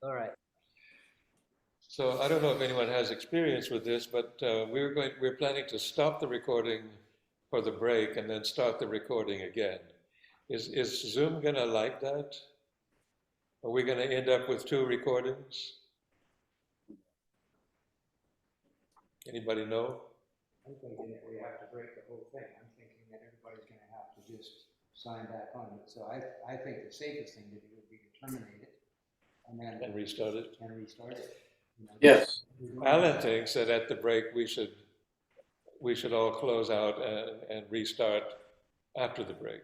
All right. So I don't know if anyone has experience with this, but we're planning to stop the recording for the break and then start the recording again. Is Zoom gonna like that? Are we gonna end up with two recordings? Anybody know? I'm thinking if we have to break the whole thing, I'm thinking that everybody's going to have to just sign back on. So I think the safest thing to do would be to terminate it And restart it? and restart it. You know, Yes. Allan thinks that at the break we should all close out and restart after the break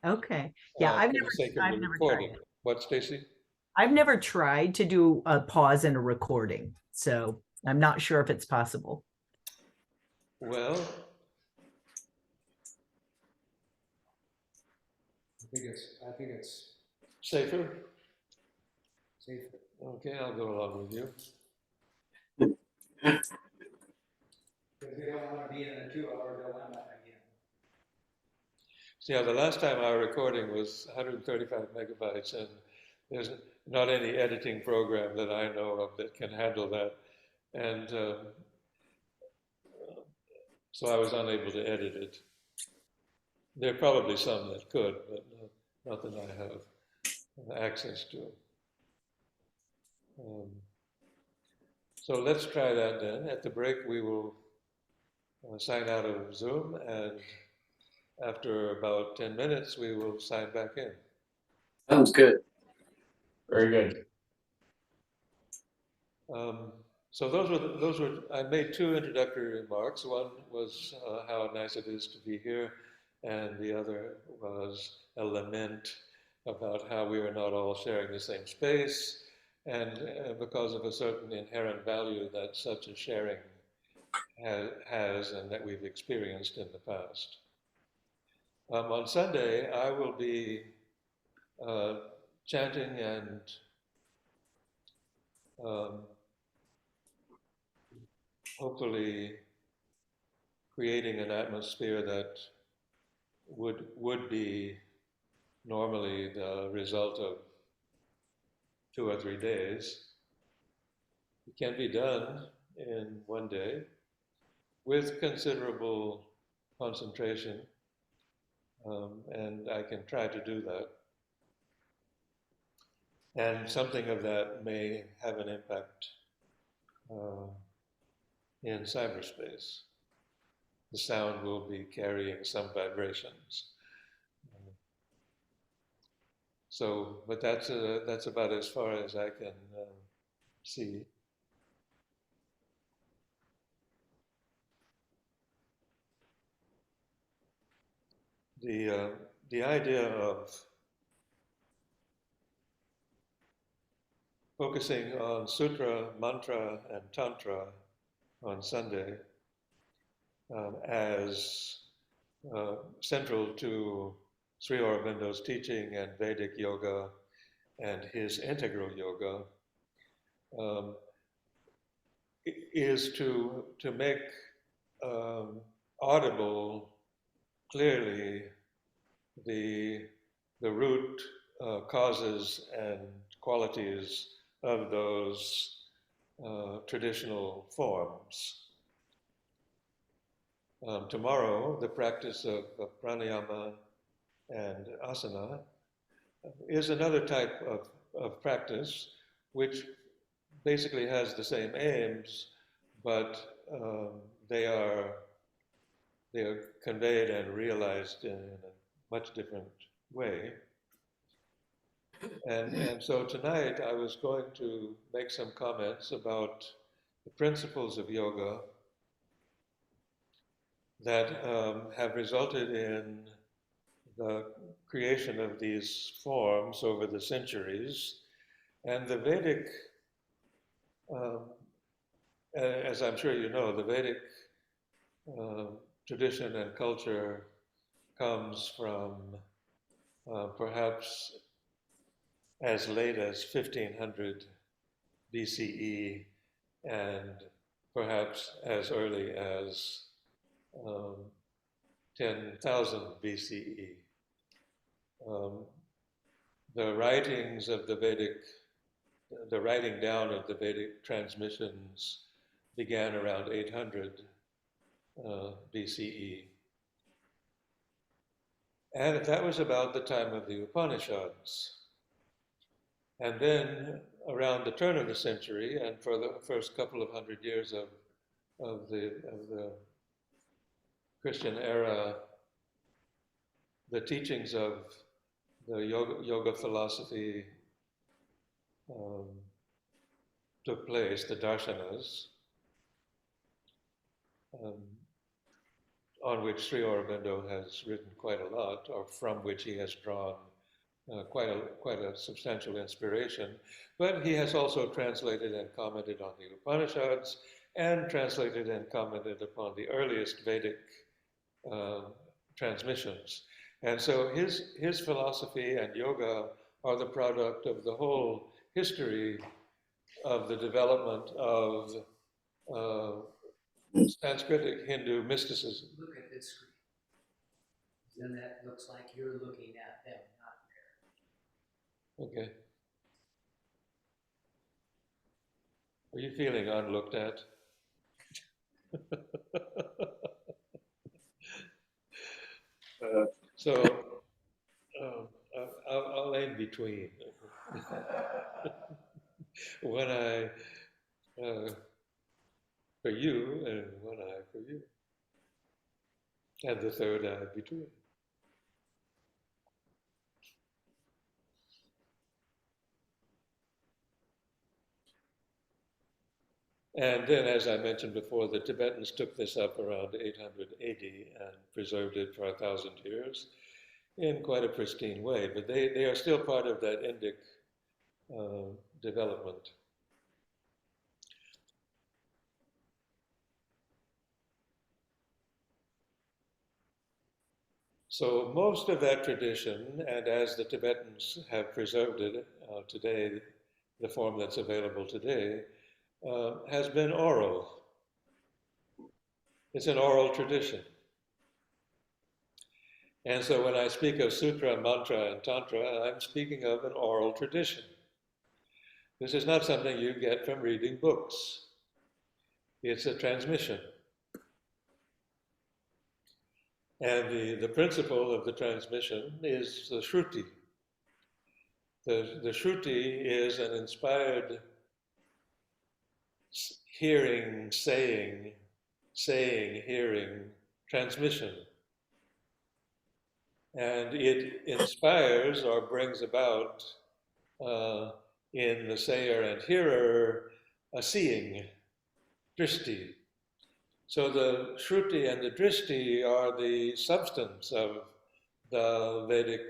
Okay. Yeah, for the sake of the I've never tried recording. it. What, Stacy? I've never tried to do a pause in a recording, so I'm not sure if it's possible. Well, I think it's safer. safer. Okay, I'll go along with you. Because we don't want to be in a 2-hour dilemma again. See, the last time our recording was 135 megabytes, and there's not any editing program that I know of that can handle that. And so I was unable to edit it. There are probably some that could, but not that I have access to. So let's try that then. At the break, we will sign out of Zoom, and after about 10 minutes, we will sign back in. Sounds good. Very good. So those were. I made two introductory remarks. One was how nice it is to be here, and the other was a lament about how we are not all sharing the same space, and because of a certain inherent value that such a sharing has and that we've experienced in the past. On Sunday, I will be uh, chanting and um, hopefully creating an atmosphere that would be normally the result of 2 or 3 days. It can be done in one day with considerable concentration, and I can try to do that. And something of that may have an impact uh, in cyberspace. The sound will be carrying some vibrations. So, but that's about as far as I can see. The idea of focusing on sutra, mantra, and tantra on Sunday as central to Sri Aurobindo's teaching and Vedic yoga and his integral yoga um, is to make audible clearly the root causes and qualities of those traditional forms. Tomorrow, the practice of pranayama and asana is another type of practice which basically has the same aims, but they are conveyed and realized in a much different way. And so tonight I was going to make some comments about the principles of yoga that have resulted in the creation of these forms over the centuries. And the Vedic, um, as I'm sure you know, the Vedic tradition and culture comes from perhaps as late as 1500 BCE and perhaps as early as um, 10,000 BCE. Um, the writings of the Vedic the writing down of the Vedic transmissions began around 800 BCE. And that was about the time of the Upanishads. And then around the turn of the century, and for the first couple of hundred years of the Christian era, the teachings of the yoga philosophy took place, the darshanas, on which Sri Aurobindo has written quite a lot, or from which he has drawn quite a substantial inspiration. But he has also translated and commented on the Upanishads, and translated and commented upon the earliest Vedic transmissions. And so his philosophy and yoga are the product of the whole history of the development of Sanskritic Hindu mysticism. Look at this screen. Then that looks like you're looking at them, not there. Okay. Are you feeling unlooked at? So I'll aim between. One eye for you and one eye for you. And the third eye between. And then, as I mentioned before, the Tibetans took this up around 880 and preserved it for 1,000 years in quite a pristine way. But they are still part of that Indic development. So most of that tradition, and as the Tibetans have preserved it today, the form that's available today, has been oral. It's an oral tradition. And so when I speak of sutra, mantra, and tantra, I'm speaking of an oral tradition. This is not something you get from reading books. It's a transmission. And the principle of the transmission is the shruti. The shruti is an inspired hearing, saying, hearing, transmission. And it inspires or brings about in the sayer and hearer a seeing, drishti. So the shruti and the drishti are the substance of the Vedic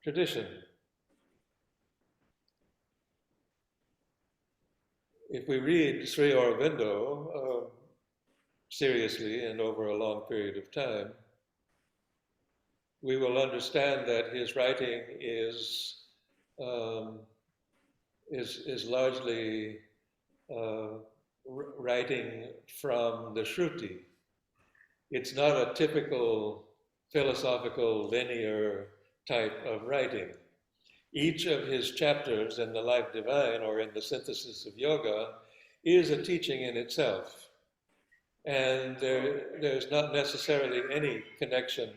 tradition. If we read Sri Aurobindo seriously and over a long period of time, we will understand that his writing is largely writing from the shruti. It's not a typical philosophical linear type of writing. Each of his chapters in the Life Divine or in the Synthesis of Yoga is a teaching in itself. And there's not necessarily any connection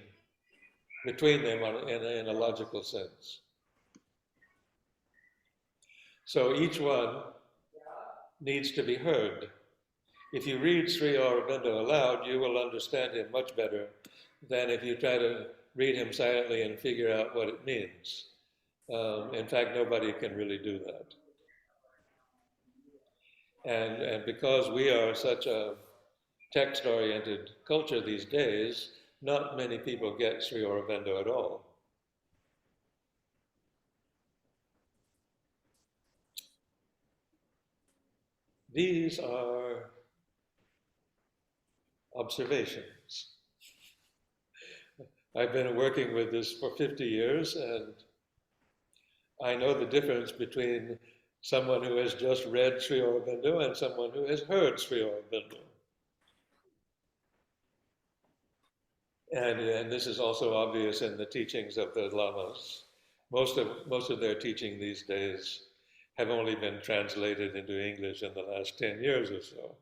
between them in a logical sense. So each one needs to be heard. If you read Sri Aurobindo aloud, you will understand him much better than if you try to read him silently and figure out what it means. In fact, nobody can really do that. And because we are such a text-oriented culture these days, not many people get Sri Aurobindo at all. These are observations. I've been working with this for 50 years, and I know the difference between someone who has just read Sri Aurobindo and someone who has heard Sri Aurobindo. And this is also obvious in the teachings of the lamas. Most of their teaching these days have only been translated into English in the last 10 years or so,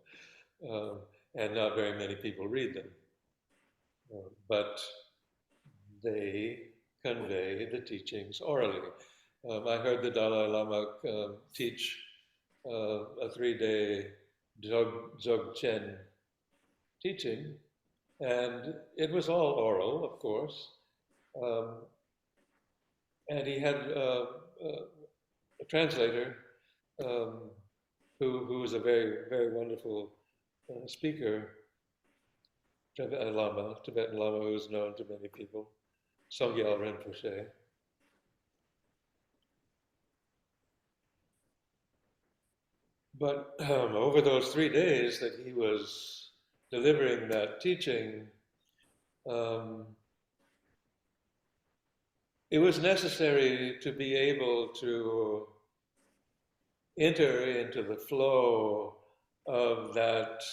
and not very many people read them. But they convey the teachings orally. I heard the Dalai Lama teach a 3-day Dzogchen teaching, and it was all oral, of course. And he had a translator who was a very, very wonderful speaker, Tibetan Lama, who is known to many people, Songyal Rinpoche. But over those 3 days that he was delivering that teaching, it was necessary to be able to enter into the flow of that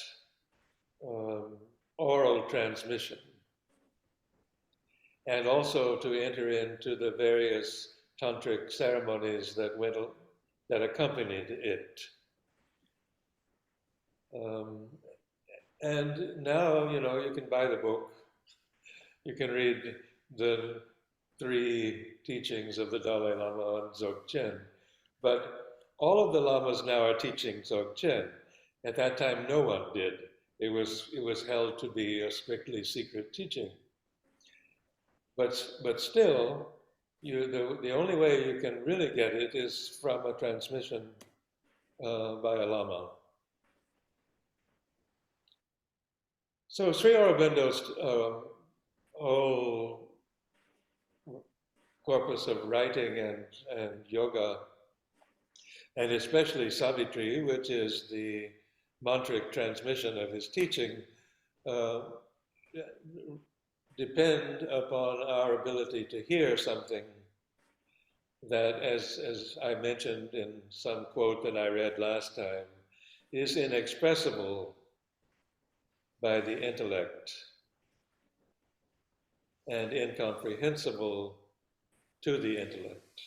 oral transmission, and also to enter into the various tantric ceremonies that accompanied it. And now, you can buy the book. You can read the 3 teachings of the Dalai Lama on Dzogchen. But all of the lamas now are teaching Dzogchen. At that time, no one did. It was held to be a strictly secret teaching. But still, the only way you can really get it is from a transmission by a lama. So Sri Aurobindo's whole corpus of writing and yoga, and especially Savitri, which is the mantric transmission of his teaching, depend upon our ability to hear something that, as I mentioned in some quote that I read last time, is inexpressible by the intellect and incomprehensible to the intellect.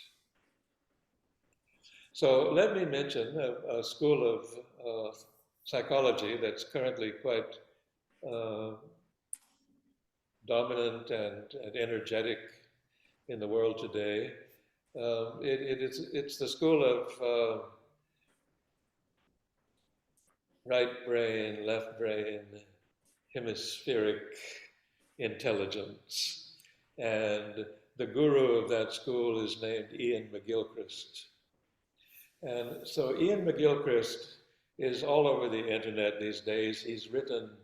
So let me mention a school of psychology that's currently quite dominant and energetic in the world today. It's the school of right brain, left brain, hemispheric intelligence. And the guru of that school is named Ian McGilchrist. And so Ian McGilchrist is all over the internet these days. He's written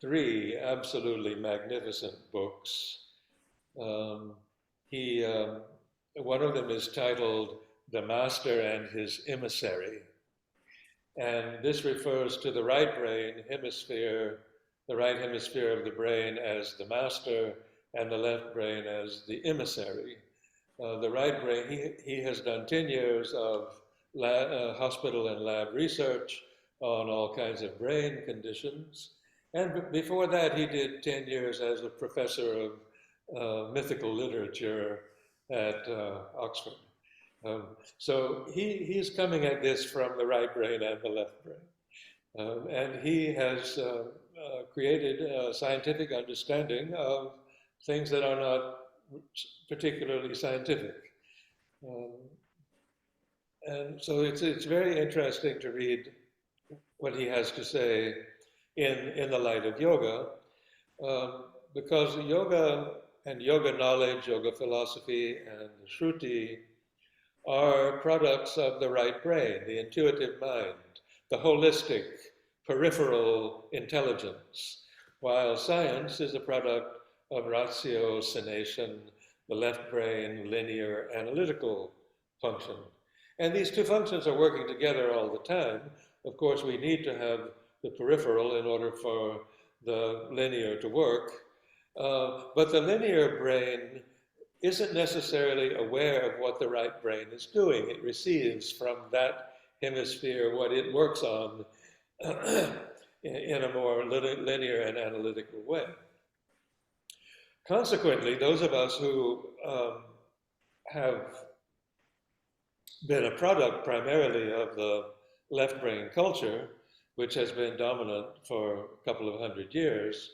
3 absolutely magnificent books. One of them is titled The Master and His Emissary. And this refers to the right brain hemisphere, the right hemisphere of the brain as the master, and the left brain as the emissary. The right brain, he has done 10 years of hospital and lab research on all kinds of brain conditions. And before that, he did 10 years as a professor of mythical literature at Oxford. So he's coming at this from the right brain and the left brain. And he has created a scientific understanding of things that are not particularly scientific. And so it's very interesting to read what he has to say in the light of yoga, because yoga and yoga knowledge, yoga philosophy, and Shruti are products of the right brain, the intuitive mind, the holistic, peripheral intelligence, while science is a product of ratiocination, the left brain, linear, analytical function. And these 2 functions are working together all the time. Of course, we need to have the peripheral in order for the linear to work. But the linear brain isn't necessarily aware of what the right brain is doing. It receives from that hemisphere what it works on in a more linear and analytical way. Consequently, those of us who have been a product primarily of the left brain culture, which has been dominant for a couple of hundred years,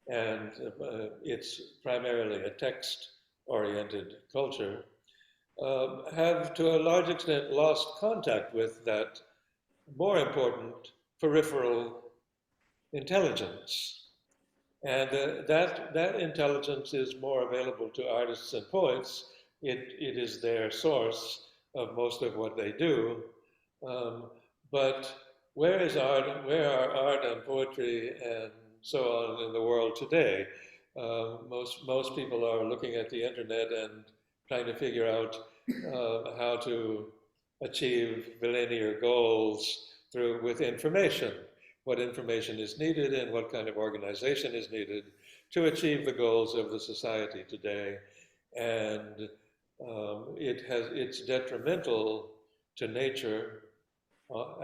and it's primarily a text-oriented culture, have to a large extent lost contact with that more important peripheral intelligence. And that intelligence is more available to artists and poets. It is their source of most of what they do. But where is art? Where are art and poetry and so on in the world today? Most people are looking at the internet and trying to figure out how to achieve linear goals with information, what information is needed and what kind of organization is needed to achieve the goals of the society today. And it's detrimental to nature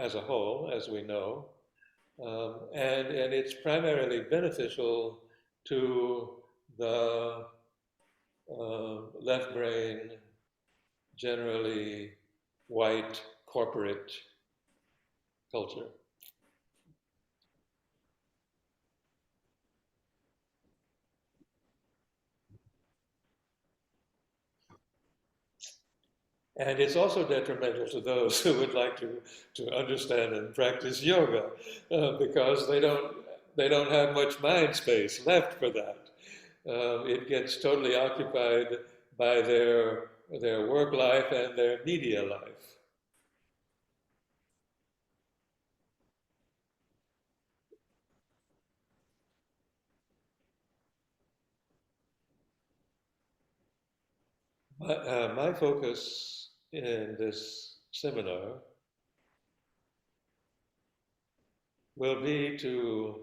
as a whole, as we know, and it's primarily beneficial to the left brain, generally white corporate culture. And it's also detrimental to those who would like to understand and practice yoga because they don't have much mind space left for that. It gets totally occupied by their work life and their media life. My focus in this seminar will be to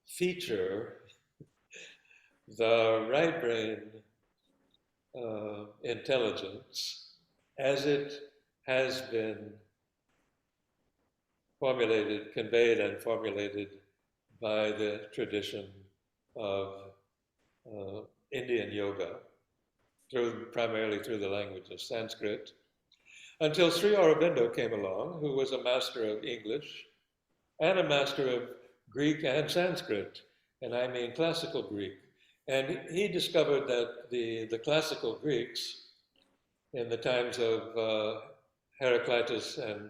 feature the right brain intelligence as it has been formulated, conveyed and formulated by the tradition of Indian yoga, primarily through the language of Sanskrit, until Sri Aurobindo came along, who was a master of English and a master of Greek and Sanskrit, and I mean classical Greek. And he discovered that the classical Greeks, in the times of Heraclitus and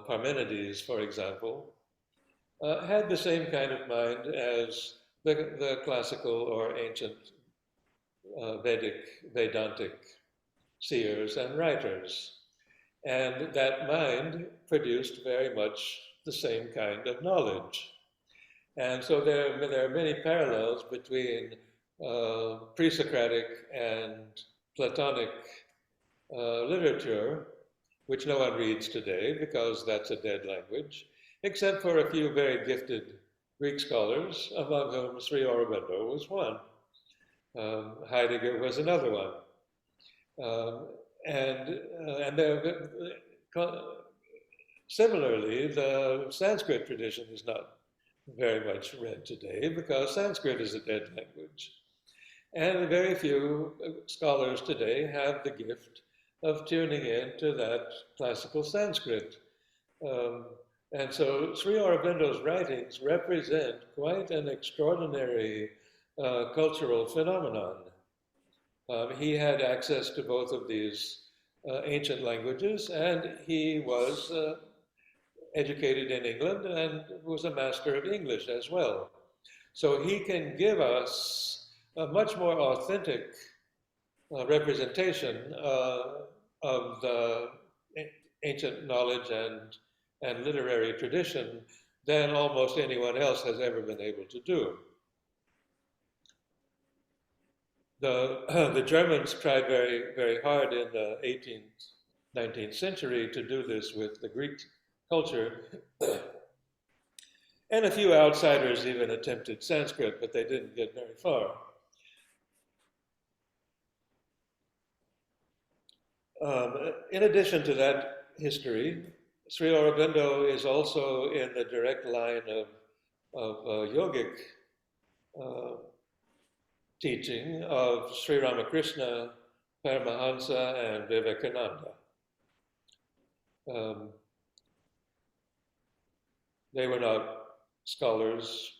Parmenides, for example, had the same kind of mind as the classical or ancient Vedantic seers and writers. And that mind produced very much the same kind of knowledge. And so there are many parallels between pre-Socratic and Platonic literature, which no one reads today because that's a dead language, except for a few very gifted Greek scholars, among whom Sri Aurobindo was one. Heidegger was another one. And similarly, the Sanskrit tradition is not very much read today because Sanskrit is a dead language. And very few scholars today have the gift of tuning into that classical Sanskrit. And so Sri Aurobindo's writings represent quite an extraordinary cultural phenomenon. He had access to both of these ancient languages, and he was educated in England and was a master of English as well. So he can give us a much more authentic representation of the ancient knowledge and literary tradition than almost anyone else has ever been able to do. The Germans tried very, very hard in the 18th, 19th century to do this with the Greek culture. And a few outsiders even attempted Sanskrit, but they didn't get very far. In addition to that history, Sri Aurobindo is also in the direct line of yogic teaching of Sri Ramakrishna, Paramahansa, and Vivekananda. They were not scholars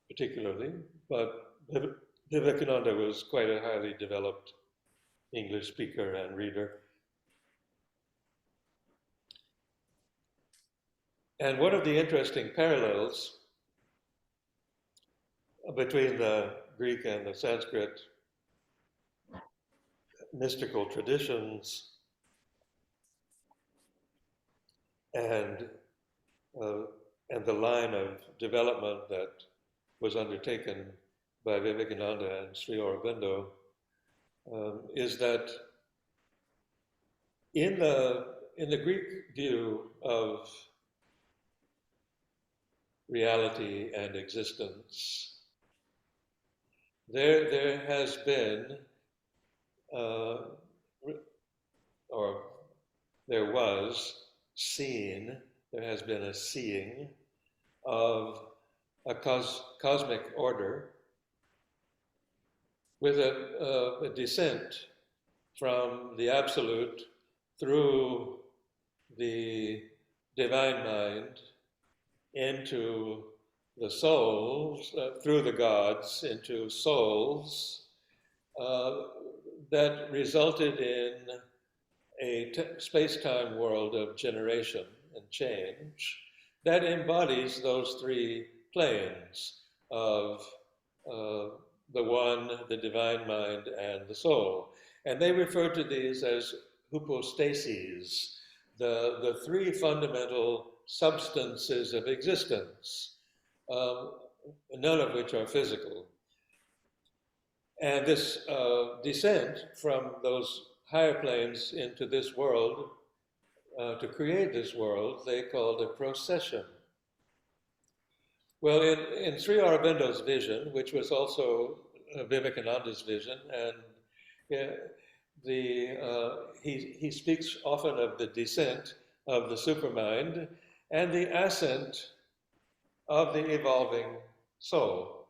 particularly, but Vivekananda was quite a highly developed English speaker and reader. And one of the interesting parallels between the Greek and the Sanskrit mystical traditions and the line of development that was undertaken by Vivekananda and Sri Aurobindo is that in the Greek view of reality and existence, there has been or there was there has been a seeing of a cosmic order with a descent from the absolute through the divine mind into the souls, through the gods into souls, that resulted in a space-time world of generation and change that embodies those three planes of the one, the divine mind, and the soul. And they refer to these as hypostases, the three fundamental substances of existence, none of which are physical. And this descent from those higher planes into this world, to create this world, they called a procession. Well, in Sri Aurobindo's vision, which was also Vivekananda's vision, and he speaks often of the descent of the supermind and the ascent of the evolving soul.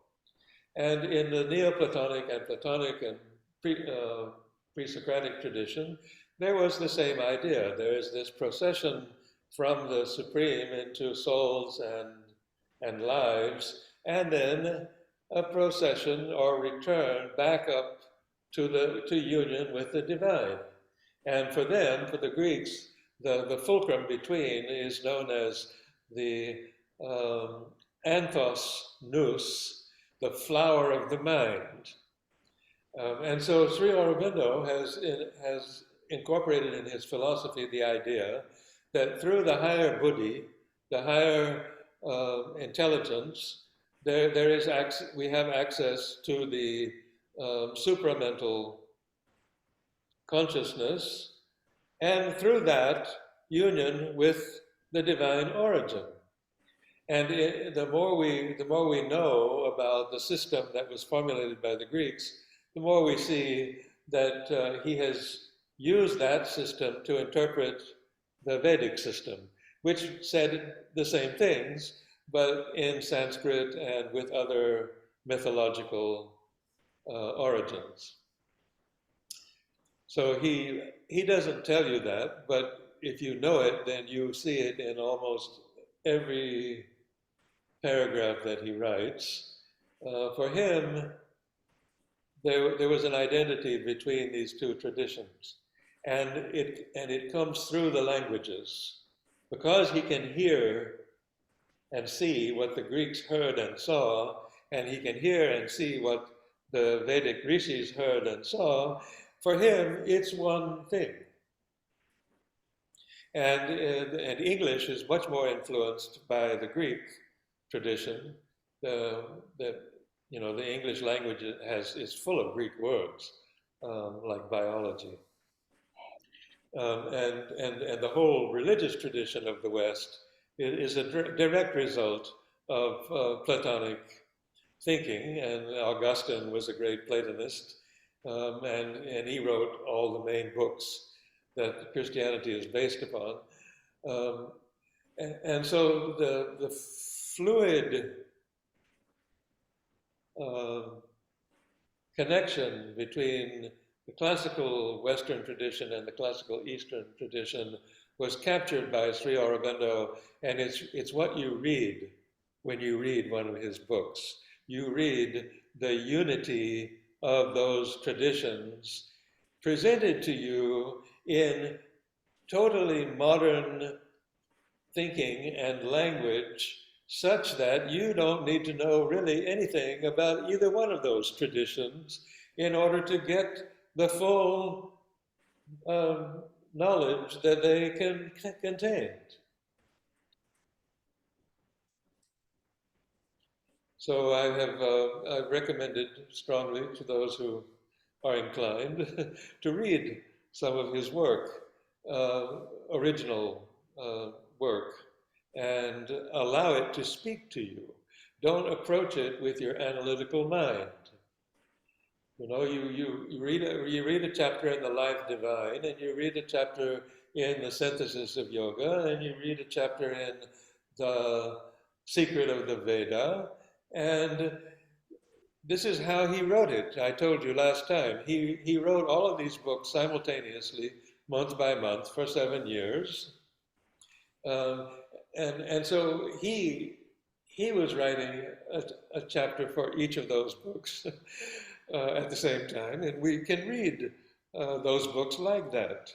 And in the Neoplatonic and Platonic and pre-Socratic tradition, there was the same idea. There is this procession from the supreme into souls and lives, and then a procession or return back up to union with the divine. And for them, for the Greeks, the fulcrum between is known as the anthos nous, the flower of the mind. And so Sri Aurobindo has incorporated in his philosophy the idea that through the higher buddhi, the higher intelligence, we have access to the supramental consciousness, and through that, union with the divine origin. And the more we know about the system that was formulated by the Greeks, the more we see that he has used that system to interpret the Vedic system, which said the same things, but in Sanskrit and with other mythological origins. So he doesn't tell you that, but if you know it, then you see it in almost every paragraph that he writes. For him, there was an identity between these two traditions, and it comes through the languages. Because he can hear and see what the Greeks heard and saw, and he can hear and see what the Vedic rishis heard and saw, for him, it's one thing. And English is much more influenced by the Greek tradition. The English language is full of Greek words, like biology. And the whole religious tradition of the West is a direct result of Platonic thinking, and Augustine was a great Platonist, and he wrote all the main books that Christianity is based upon. And so the fluid connection between the classical Western tradition and the classical Eastern tradition was captured by Sri Aurobindo, and it's what you read when you read one of his books. You read the unity of those traditions presented to you in totally modern thinking and language, such that you don't need to know really anything about either one of those traditions in order to get the full knowledge that they can contain. So I've recommended strongly to those who are inclined to read some of his work, original work, and allow it to speak to you. Don't approach it with your analytical mind. You know, you read a chapter in the Life Divine, and you read a chapter in the Synthesis of Yoga, and you read a chapter in the Secret of the Veda, and this is how he wrote it. I told you last time. He wrote all of these books simultaneously, month by month, for 7 years. And so he was writing a chapter for each of those books at the same time, and we can read those books like that.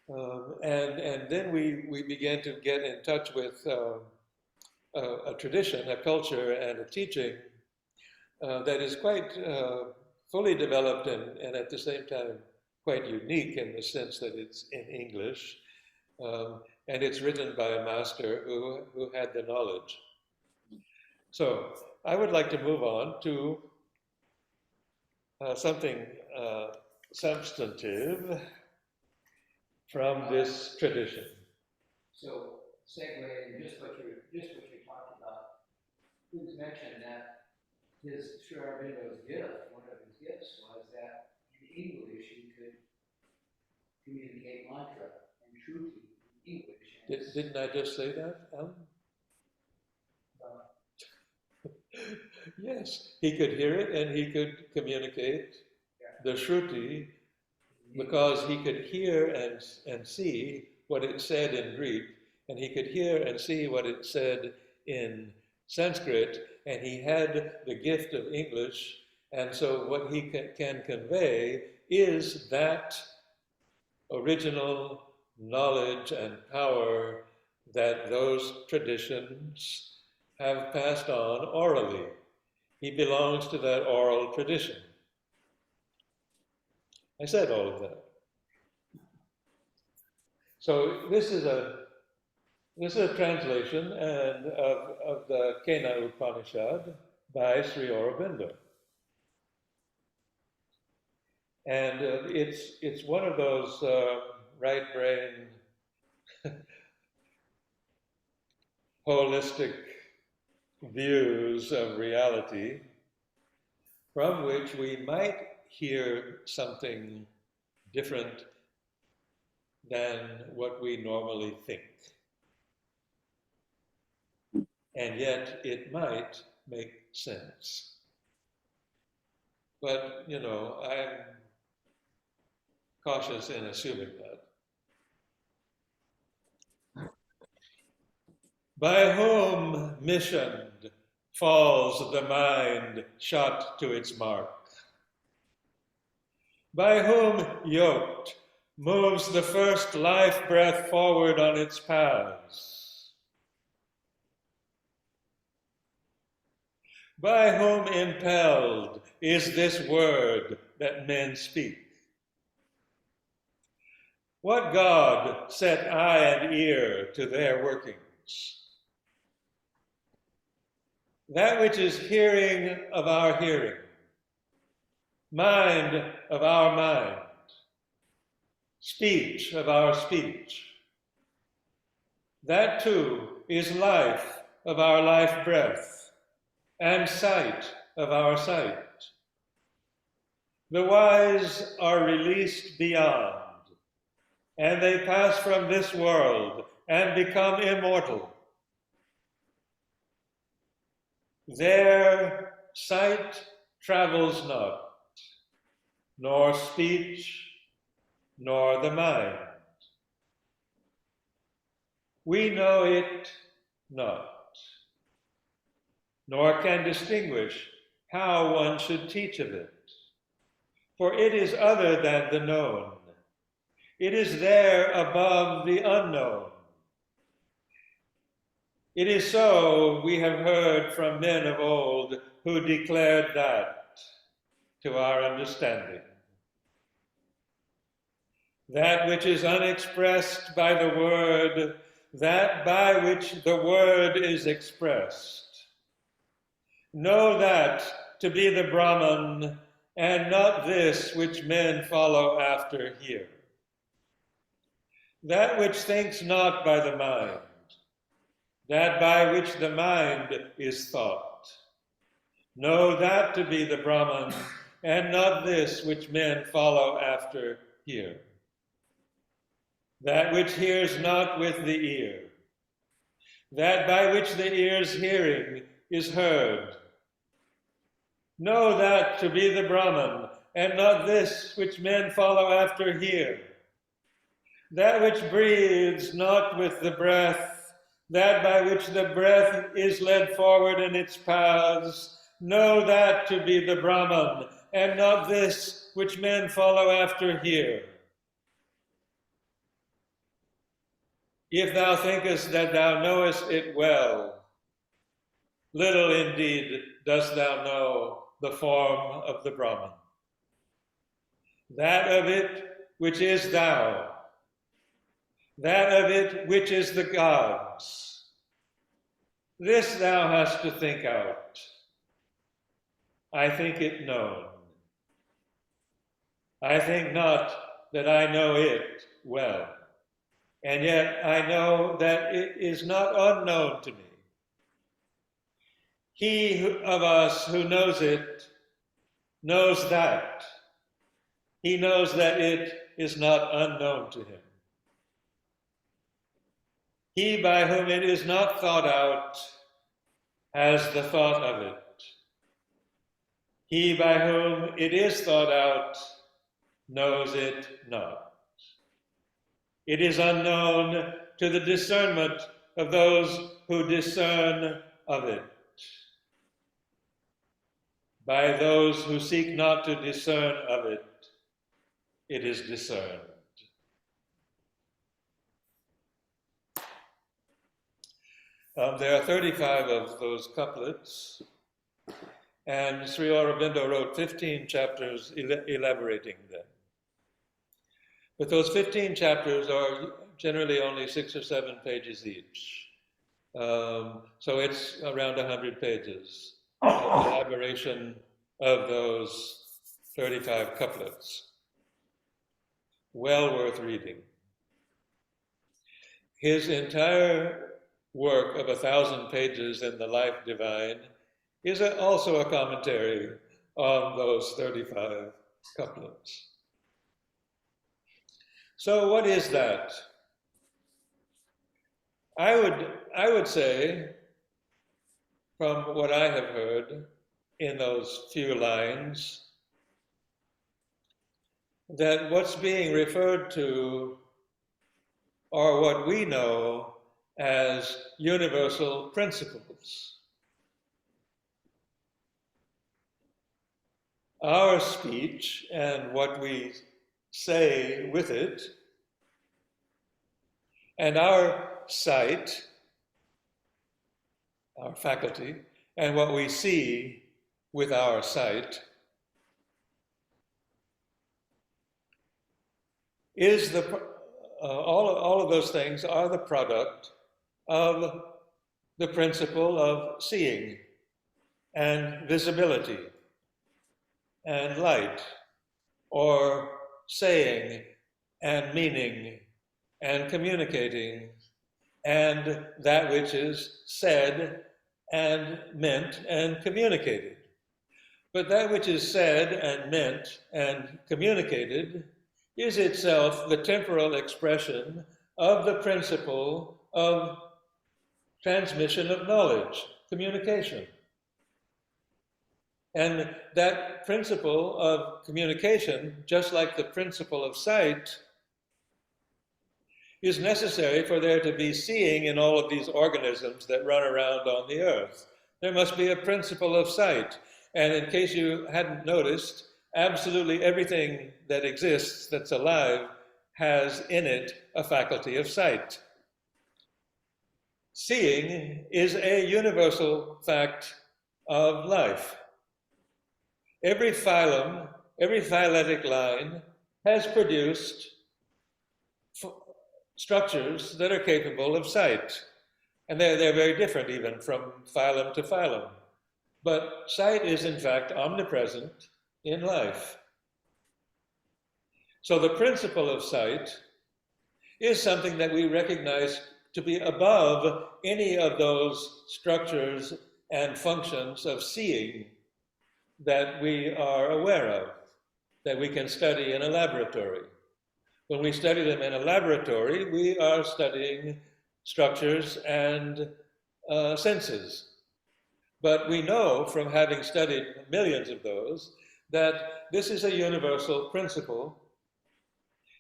And then we began to get in touch with a tradition, a culture, and a teaching that is quite fully developed and at the same time quite unique in the sense that it's in English. And it's written by a master who had the knowledge. So I would like to move on to something substantive from this tradition. So, segueing just what you talked about, please mention that his Sri Aurobindo's gift, one of his gifts, was that in English he could communicate mantra and shruti in English. Didn't I just say that, Allan? Yes, he could hear it and he could communicate the shruti because he could hear and see what it said in Greek, and he could hear and see what it said in Sanskrit, and he had the gift of English, and so what he can convey is that original knowledge and power that those traditions have passed on orally. He belongs to that oral tradition. I said all of that. So this is a translation of the Kena Upanishad by Sri Aurobindo. And it's one of those right brain, holistic views of reality from which we might hear something different than what we normally think. And yet it might make sense. But, you know, I'm cautious in assuming that. By whom missioned falls the mind shot to its mark? By whom yoked moves the first life breath forward on its paths? By whom impelled is this word that men speak? What God set eye and ear to their workings? That which is hearing of our hearing, mind of our mind, speech of our speech. That too is life of our life breath, and sight of our sight. The wise are released beyond, and they pass from this world and become immortal. Their sight travels not, nor speech, nor the mind. We know it not, nor can distinguish how one should teach of it. For it is other than the known. It is there above the unknown. It is so we have heard from men of old who declared that to our understanding. That which is unexpressed by the word, that by which the word is expressed. Know that to be the Brahman, and not this which men follow after here. That which thinks not by the mind, that by which the mind is thought. Know that to be the Brahman, and not this which men follow after here. That which hears not with the ear, that by which the ear's hearing is heard. Know that to be the Brahman, and not this which men follow after here. That which breathes not with the breath, that by which the breath is led forward in its paths. Know that to be the Brahman, and not this which men follow after here. If thou thinkest that thou knowest it well, little indeed dost thou know the form of the Brahman. That of it which is thou, that of it which is the gods, this thou hast to think out. I think it known. I think not that I know it well, and yet I know that it is not unknown to me. He of us who knows it knows that. He knows that it is not unknown to him. He by whom it is not thought out has the thought of it. He by whom it is thought out knows it not. It is unknown to the discernment of those who discern of it. By those who seek not to discern of it, it is discerned. There are 35 of those couplets, and Sri Aurobindo wrote 15 chapters elaborating them. But those 15 chapters are generally only 6 or 7 pages each. So it's around 100 pages of elaboration of those 35 couplets. Well worth reading. His entire work of 1,000 pages in the Life Divine is also a commentary on those 35 couplets. So what is that? I would say, from what I have heard in those few lines, that what's being referred to are what we know as universal principles. Our speech and what we say with it, and our sight, our faculty, and what we see with our sight is all of those things are the product of the principle of seeing and visibility and light, or saying and meaning and communicating, and that which is said and meant and communicated. But that which is said and meant and communicated is itself the temporal expression of the principle of transmission of knowledge, communication. And that principle of communication, just like the principle of sight, is necessary for there to be seeing in all of these organisms that run around on the earth. There must be a principle of sight. And in case you hadn't noticed, absolutely everything that exists that's alive has in it a faculty of sight. Seeing is a universal fact of life. Every phylum, every phyletic line has produced structures that are capable of sight. And they're very different even from phylum to phylum. But sight is in fact omnipresent in life. So the principle of sight is something that we recognize to be above any of those structures and functions of seeing that we are aware of, that we can study in a laboratory. When we study them in a laboratory, we are studying structures and senses. But we know from having studied millions of those that this is a universal principle.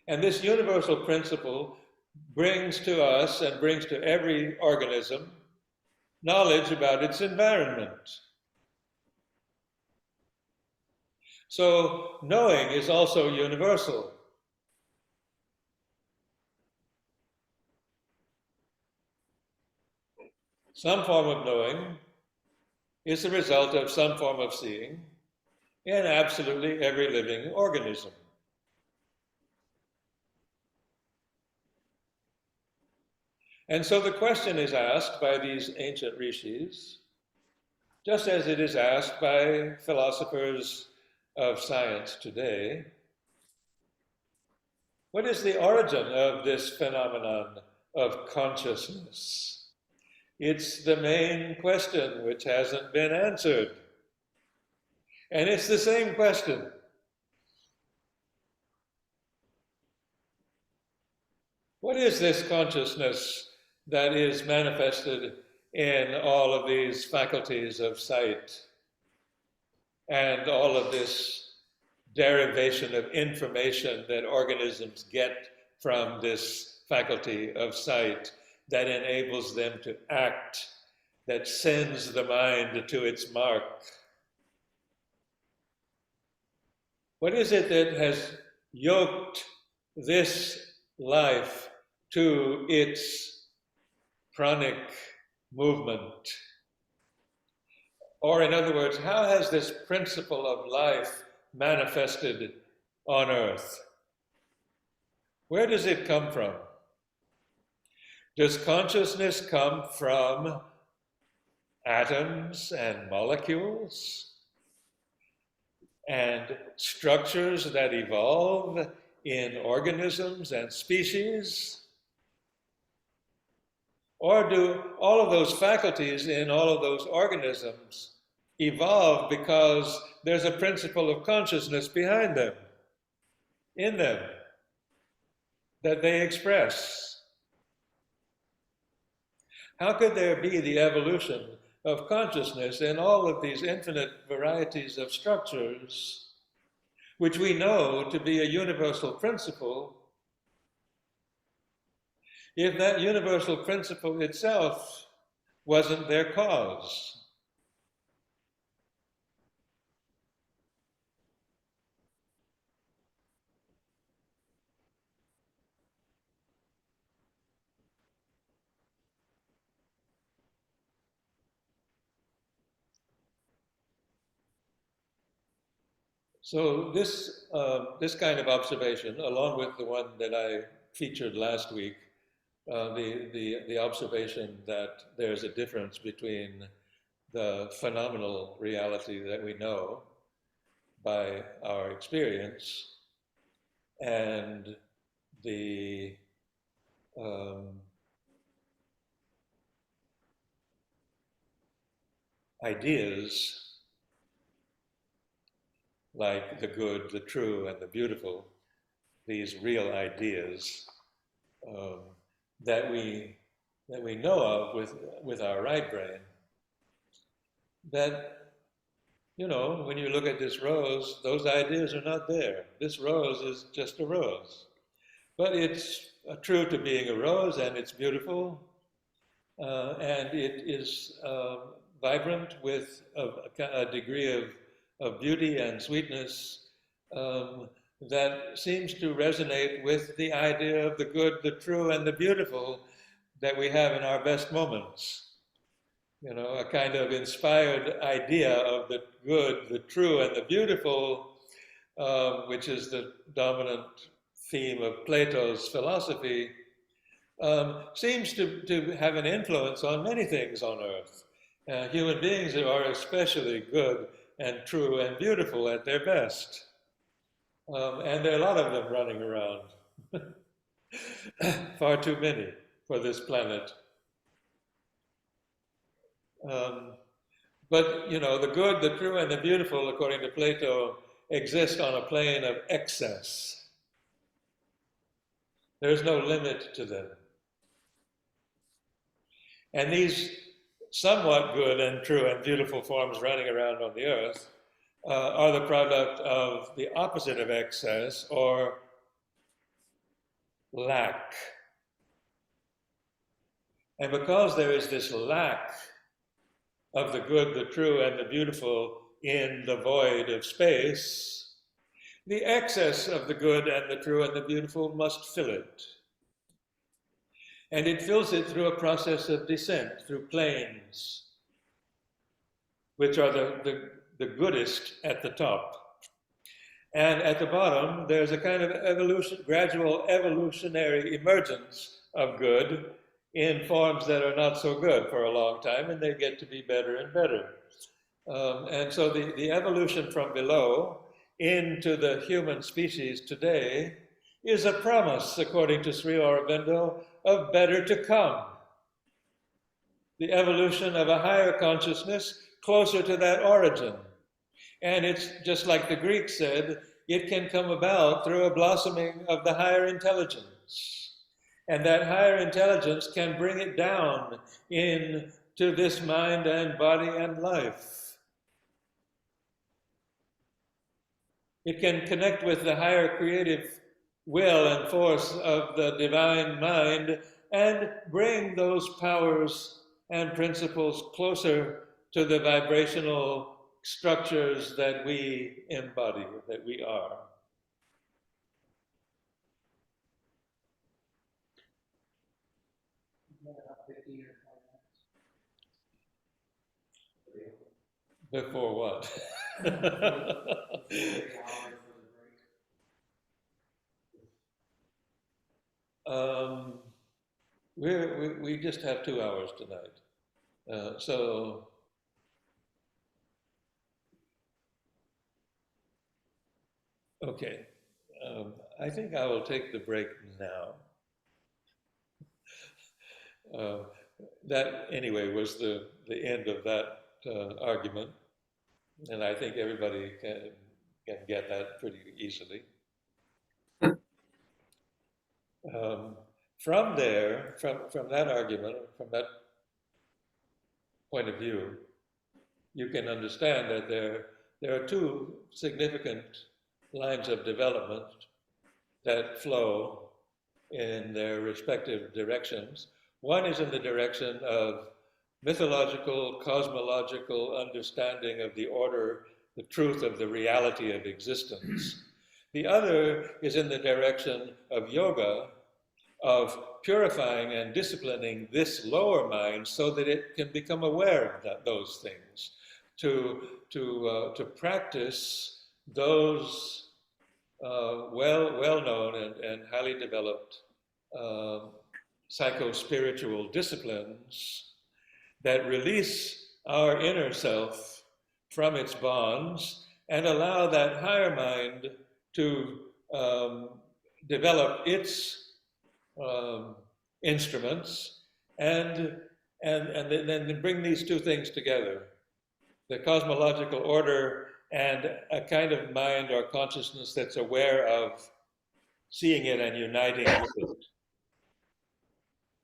And this universal principle brings to us and brings to every organism knowledge about its environment. So knowing is also universal. Some form of knowing is the result of some form of seeing in absolutely every living organism. And so the question is asked by these ancient rishis, just as it is asked by philosophers of science today, what is the origin of this phenomenon of consciousness? It's the main question which hasn't been answered. And it's the same question. What is this consciousness that is manifested in all of these faculties of sight and all of this derivation of information that organisms get from this faculty of sight that enables them to act, that sends the mind to its mark? What is it that has yoked this life to its pranic movement? Or in other words, how has this principle of life manifested on earth? Where does it come from? Does consciousness come from atoms and molecules and structures that evolve in organisms and species? Or do all of those faculties in all of those organisms evolve because there's a principle of consciousness behind them, in them, that they express? How could there be the evolution of consciousness in all of these infinite varieties of structures, which we know to be a universal principle, if that universal principle itself wasn't their cause? So this kind of observation, along with the one that I featured last week, the observation that there's a difference between the phenomenal reality that we know by our experience and the ideas like the good, the true, and the beautiful, these real ideas that we know of with our right brain, that you know, when you look at this rose, those ideas are not there. This rose is just a rose. But it's true to being a rose, and it's beautiful, and it is vibrant with a degree of beauty and sweetness um, that seems to resonate with the idea of the good, the true, and the beautiful that we have in our best moments. You know, a kind of inspired idea of the good, the true, and the beautiful, which is the dominant theme of Plato's philosophy, seems to have an influence on many things on earth. Human beings are especially good and true and beautiful at their best. And there are a lot of them running around. Far too many for this planet. But, you know, the good, the true, and the beautiful, according to Plato, exist on a plane of excess. There's no limit to them. And these somewhat good and true and beautiful forms running around on the earth are the product of the opposite of excess, or lack. And because there is this lack of the good, the true, and the beautiful in the void of space, the excess of the good and the true and the beautiful must fill it. And it fills it through a process of descent, through planes, which are the goodest at the top. And at the bottom, there's a kind of gradual evolutionary emergence of good in forms that are not so good for a long time, and they get to be better and better. And so the evolution from below into the human species today is a promise, according to Sri Aurobindo, of better to come. The evolution of a higher consciousness closer to that origin. And it's just like the Greeks said, it can come about through a blossoming of the higher intelligence. And that higher intelligence can bring it down into this mind and body and life. It can connect with the higher creative will and force of the divine mind and bring those powers and principles closer to the vibrational structures that we embody, that we are. Before what? We just have 2 hours tonight. So, okay. I think I will take the break now. That, anyway, was the end of that argument. And I think everybody can get that pretty easily. From there, from that argument, from that point of view, you can understand that there are two significant lines of development that flow in their respective directions. One is in the direction of mythological, cosmological understanding of the order, the truth of the reality of existence. The other is in the direction of yoga, of purifying and disciplining this lower mind so that it can become aware of those things, to practice those well-known and highly developed psycho-spiritual disciplines that release our inner self from its bonds and allow that higher mind to develop its instruments and then bring these two things together. The cosmological order and a kind of mind or consciousness that's aware of seeing it and uniting with it.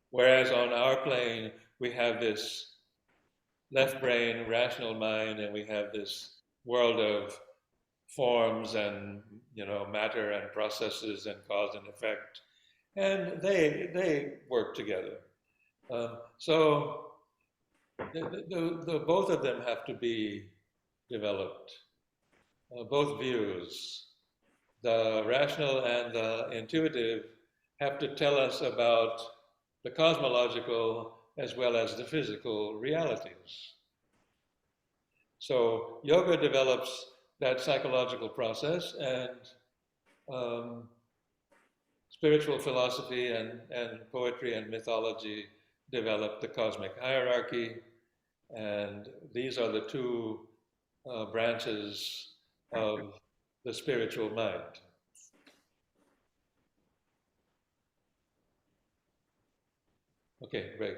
Whereas on our plane, we have this left brain, rational mind, and we have this world of forms and, matter and processes and cause and effect, and they work together. So the both of them have to be developed, both views. The rational and the intuitive have to tell us about the cosmological as well as the physical realities. So yoga develops that psychological process, and spiritual philosophy and poetry and mythology develop the cosmic hierarchy, and these are the two branches of the spiritual mind. Okay, great.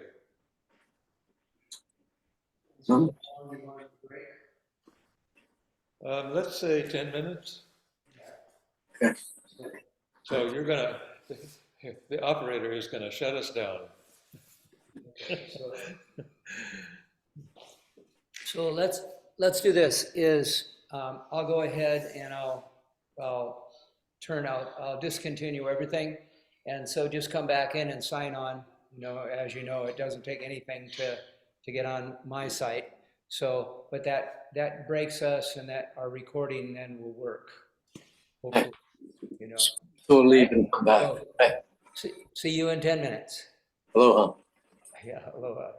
So how long do you want to break? Let's say 10 minutes. Okay. So the operator is going to shut us down. Okay, so let's do this. I'll go ahead and I'll discontinue everything, and so just come back in and sign on. As you know, it doesn't take anything to get on my site. So, but that breaks us, and that our recording then will work. Hopefully, So leave and come back. So, see you in 10 minutes. Aloha. Yeah, aloha.